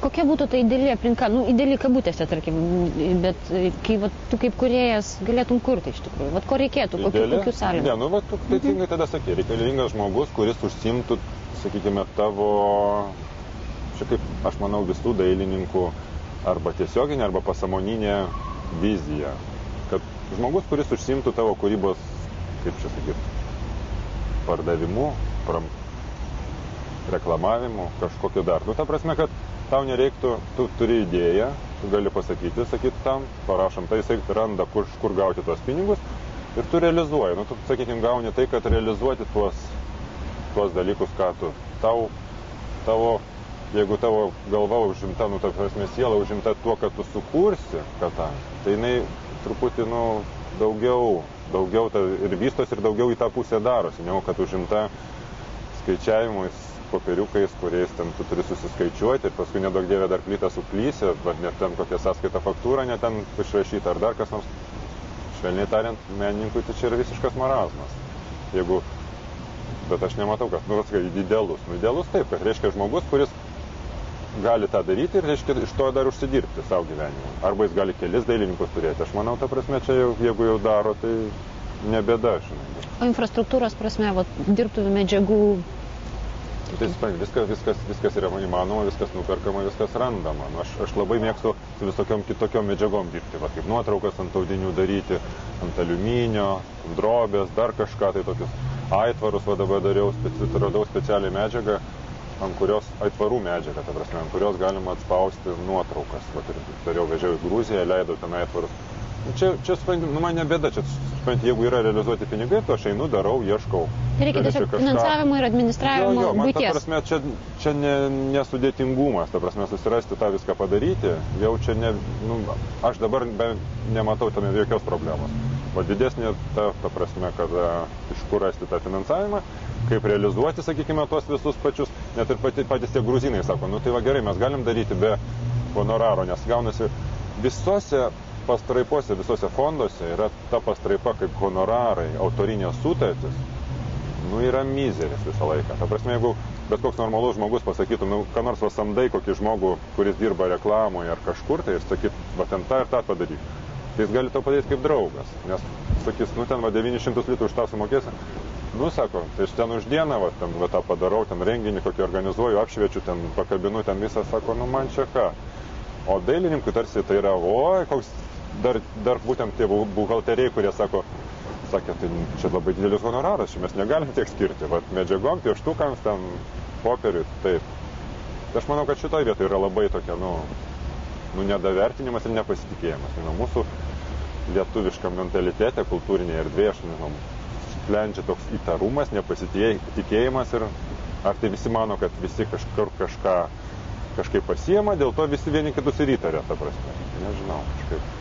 kokia būtų ta ideali aplinka, nu, ideali kabutėse, tarkim, bet kai va, tu kaip kūrėjas galėtum kurti iš tikrųjų, va, ko reikėtų, kokių sąlygų? Ne, nu, va, tu teisingai tada sakė, reikalingas žmogus, kuris užsimtų, sakykime, tavo, čia kaip, aš manau, visų dailininkų arba tiesioginė, arba pasąmoninė vizija, kad žmogus, kuris užsimtų tavo kūrybos, kaip čia sakyti, pardavimu, reklamavimu, kažkokiu dar. Nu, ta prasme, kad tau nereiktų, tu turi idėją, tu gali pasakyti, sakyti tam, parašom, tai jisai randa, kur gauti tuos pinigus ir tu realizuoji. Nu, tu, sakykim, gauni tai, kad realizuoti tuos dalykus, ką tu. Jeigu tavo galva užimta, nu, ta prasme, siela užimta tuo, kad tu sukursi, tai jinai truputį, nu, daugiau ir vystosi ir daugiau į tą pusę darosi, negu kad užimta skaičiavimais, popieriukais, kuriais ten tu turi susiskaičiuoti ir paskui nedaug dievė dar plytą suklysi, bet net ten kokia sąskaita faktūra, net ten išrašyta ar dar kas nors. Švelniai tariant, menininkui tai čia yra visiškas marazmas. Bet aš nematau, kad, nu, atsakai, idealus. Nu, idealus taip, kad reiškia žmogus, kuris gali tą daryti ir reiškia iš to dar užsidirbti savo gyvenimą. Arba jis gali kelis dailininkus turėti. Aš manau, ta prasme, čia jau, jeigu jau daro, tai ne bėda, žinai. O infrastruktūros prasme, va, dirbtuvių medžiagų? Tai viskas yra įmanoma, viskas nuperkama, viskas randama. Nu, aš labai mėgstu su visokiom kitokiom medžiagom dirbti, va, kaip nuotraukas ant audinių daryti, ant aliuminio, ant drobės, dar kažką, tai tokius aitvarus, va, dabar radau specialią medžiagą, ant kurios aitvarų medžiagą, ta prasme, ant kurios galima atspausti nuotraukas. Va, vežiau į Gruziją, leidau ten aitvarus. Čia nu, man ne bėda, čia, jeigu yra realizuoti pinigai, tai aš einu, darau, ieškau. Tai reikia tiesiog finansavimo ir administravimo man, buities. Ta prasme, čia nesudėtingumas, ta prasme, susirasti tą viską padaryti, jau čia aš dabar nematau tame jokios problemos. O didesnė ta prasme, kad iš kur rasti tą finansavimą, kaip realizuoti, sakykime, tuos visus pačius, net ir patys tie gruzinai sako, nu tai va gerai, mes galim daryti be honoraro, nes gaunasi visose pastraipose, visose fonduose yra ta pastraipa kaip honorarai, autorinės sutartis, nu yra mizeris visą laiką. Ta prasme, jeigu bet koks normalus žmogus pasakytų, nu, ką nors samdai kokį žmogų, kuris dirba reklamoje ar kažkur, tai ir sakyt, va ten tą ir tą padaryk. Tai jis gali to padaryti kaip draugas, nes sakys, nu ten va 900 litrų už tą sumokėsi, nu sako, tai aš ten už dieną va tą padarau, ten renginį kokį organizuoju, apšviečiu, ten pakabinu, ten visą, sako, nu man čia ką. O dailininkui tarsi tai yra, oi, koks dar būtent tie buhalteriai, kurie sakė, tai čia labai didelis honoraras, čia mes negalim tiek skirti, vat medžiagom, pieštukams, ten popieriui, taip. Tai aš manau, kad šitoje vietoje yra labai tokia, nu nedavertinimas ir nepasitikėjimas. Mūsų lietuviškam mentalitete, kultūrinėje erdvėje, aš nežinau, sklendžia toks įtarumas, nepasitikėjimas ir ar tai visi mano, kad visi kažkaip pasiema, dėl to visi vieni kitus ir įtaria, ta prasme. Nežinau, kažkaip.